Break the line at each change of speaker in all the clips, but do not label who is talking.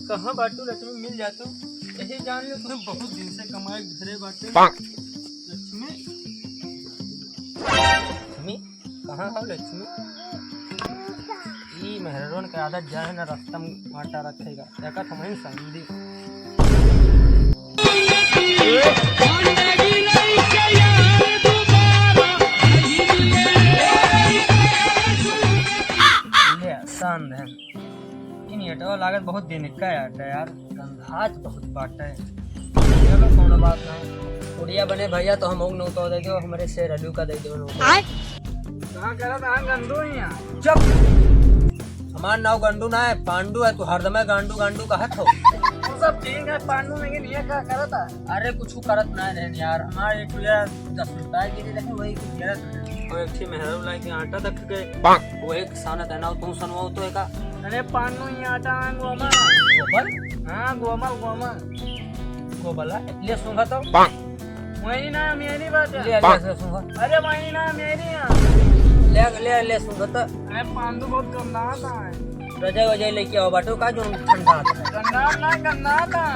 कहाँ बाटू लक्ष्मी मिल जातू यही जान लो तुम्हें बहुत दिन से कमाए घरे बाटे लक्ष्मी लक्ष्मी कहाँ हो लक्ष्मी ई मेहरन के आदत जाए ना रास्ता में आटा रखेगा देखा तुम्हें संदी तो लागत बहुत दिन का आटा यार गंधाज बहुत बाटा है चलो कोनो बात नहीं उड़िया बने भैया तो हम लोग तो दे दो हमारे शेर अलू का दे दो कहाँ करा था गंडू ही जब हमार नाव गंडू ना है पांडू है तू हरदम गांडू गांडू कहत हो सब ठीक है पांडू नहीं नहीं क्या करा था अरे कुछ करत ना रहे यार हमारे 10 रुपया गिरी रहे वही कुछ गिरत और एक मेहर लाके आटा रख गए वो एक साना देना तू सनवाओ तो एक अरे पानू ही आटा गोमल गोमल हाँ गोमल गोमल गोमल ले सुंगा तो वही ना मेरी बात है ले सुंगा अरे वही ना मेरी ले ले सुंगा तो अरे पांडू बहुत गंदा था रजाई वजाई लेके आओ बाटो का जो ठंडा गंदा ना गंदा था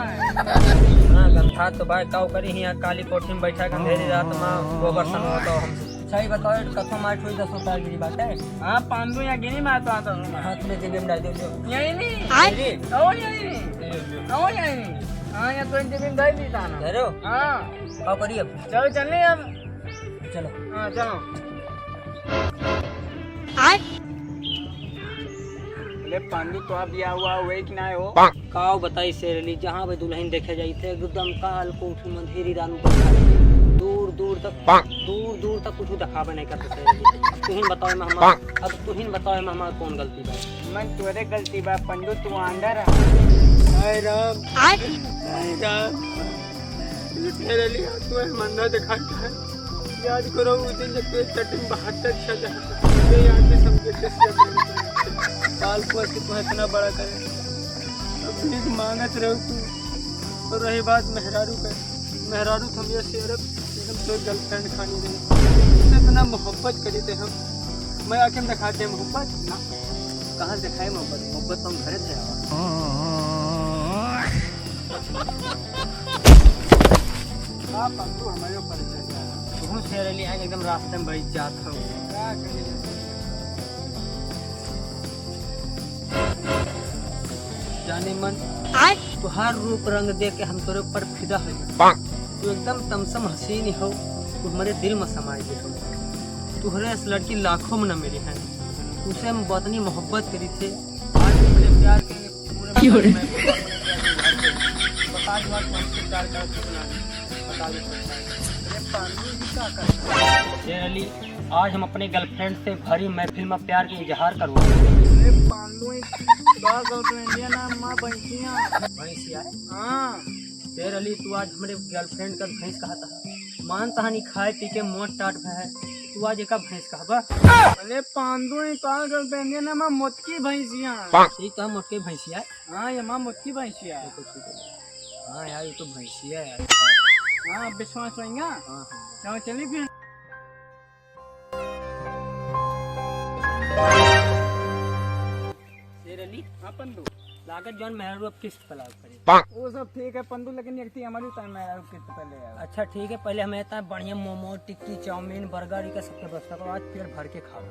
हाँ गंदा तो भाई काव करी यहाँ काली कोठी में बैठा कर अंधेरी रात में गोबर सनवा तो हम सही बताओ कथो मार छोड़ी 10 रुपया गिरी बात है हाँ पांडू यहाँ गिरी मार तो आता हूँ हाथ में जेब में डाल दो यही नहीं ओ यही नहीं हाँ यहाँ तो जेब डाल दी था ना अरे हाँ काव करी अब चलो चलने अब चलो हाँ चलो पांडू तो अब या हुआ वही कि ना हो काव बताई शेरली जहाँ भी दुल्हन देखे जाई थे एकदम काल कोठी में अंधेरी रानू दूर दूर तक कुछ दिखावे नहीं करते अब तुहिन बताओ में हमार कौन गलती बा मन तोरे गलती बा पंडू तू अंदर हाय राम तेरे लिए तू मंदा दिखाता है याद करो उस दिन जब तेरे चटिंग 72 सजा ये याद में समझे साल को तो इतना बड़ा करे अब भीख मांगत रहो तू और रही बात मेहरारू हम ये शेर एकदम तो गर्लफ्रेंड खानी दे इतना मोहब्बत करी थे हम मैं आके हम दिखाते हैं मोहब्बत ना कहाँ दिखाए मोहब्बत तो हम घरे थे आप पंडू हमारे ऊपर तुम शेर लिए एकदम रास्ते में बैठ जाता हूँ क्या करिए जाने मन तुहार रूप रंग दे के हम तोरे ऊपर फिदा हो तू एकदम तमसम हसीन हो तू हमारे दिल में समाये हो तुहरे इस लड़की लाखों में न मिली है तुझसे हम बहुत मोहब्बत करी थे आज मेरे प्यार के पूरे अली आज हम अपने गर्लफ्रेंड से भरी महफिल में प्यार के इजहार करूँगा भैंसिया हाँ शेर अली तू आज हमारे गर्लफ्रेंड का भैंस कहा था मान तहानी खाए पी के मोट टाट है तू आज एक भैंस कहा अरे पांडू गर्लफ्रेंड ना माँ मोटकी भैंसिया ठीक है मोटकी भैंसिया हाँ ये माँ मोटकी भैंसिया हाँ यार ये तो भैंसिया है हाँ विश्वास रहेगा हाँ चलिए फिर हाँ पंडू लागत जॉन मेहरारू अब किस्त पर लाग करे वो सब ठीक है पंडू लेकिन एक हमारी टाइम मेहरारू किस्त पर ले आओ अच्छा ठीक है पहले हमें इतना बढ़िया मोमो टिक्की चाउमीन बर्गर का सबके व्यवस्था करो आज पेट भर के खाओ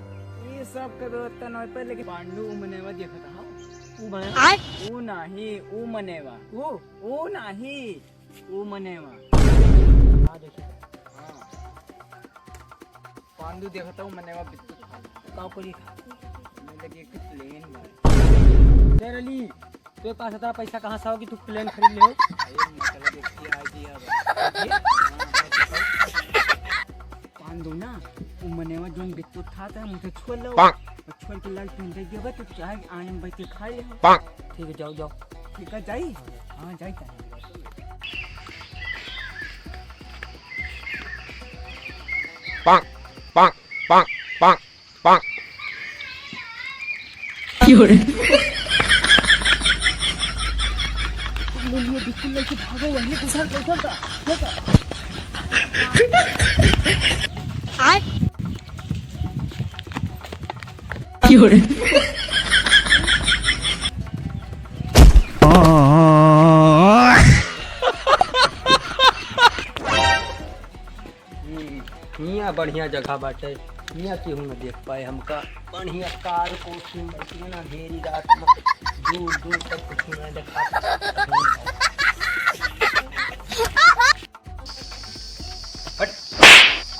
ये सब का व्यवस्था नहीं पे लेकिन पांडू मनेवा देखा था ऊ बने ऊ नहीं ऊ मनेवा ऊ नहीं ऊ मनेवा हां देखिए हां पांडू देखा था ऊ मनेवा बिट्टू खा का कोई खा मैं लगे एक प्लेन में शेर अली तेरे पास इतना पैसा कहाँ से हो कि तू प्लेन खरीद ले पांडू ना ऊ मनेवा जोन बिट्टू खाता है मुझे छोड़ लो छोड़ के लाल पिन दे दिया तो चाहे आए हम बैठ के खा ले ठीक है जाओ ठीक है जाई हाँ जाई बिल्कुल लेके भागो वहीं गुजर
You're
बढ़िया जगह बाटे, यहाँ केहू न देख पाए हमका। बढ़िया कार कोठी में बैठी ना घेरी रात में, दूर दूर तक कुछ नहीं देखा।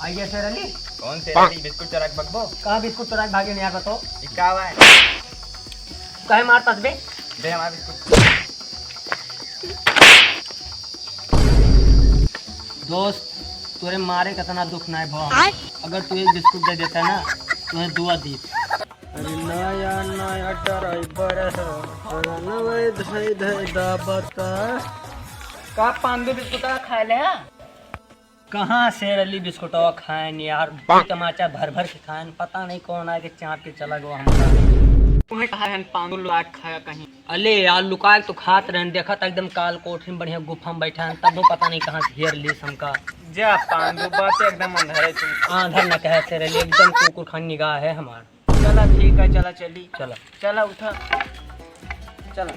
आइए शेर अली।
कौन से रली बिस्कुट चोरा के भगबो?
कहाँ बिस्कुट चुरा के भागे नहीं यार बताओ।
ई का हुआ है?
कहे मारता बे?
दे हमारा बिस्कुट।
दोस्त तुरे मारे का इतना दुख नहीं भाव, अगर तू एक बिस्कुट दे देता ना तुम्हें दुआ दी। अरे नया नया ड्राइवर है,
का 5 बिस्कुट खा ले?
कहाँ शेर अली बिस्कुटवा खाएन यार, टमाचा भर भर के खाएन, पता नहीं कौन आके चाप के चला गया हमका।
तुम्हें कहा है 5 लाख खाया कहीं?
अले यार लुका के तो खात रहन, देखा था एकदम काल कोठी में बढ़िया गुफा में बैठा है, तब पता नहीं कहाँ से घेर ली हमका।
जा 5 बात एकदम अंधेर है तुम।
आंधर न कहे शेर अली, एकदम कुकुर खान निगाह है हमार।
चला ठीक है, चला चली।
चला
चला उठा, चला।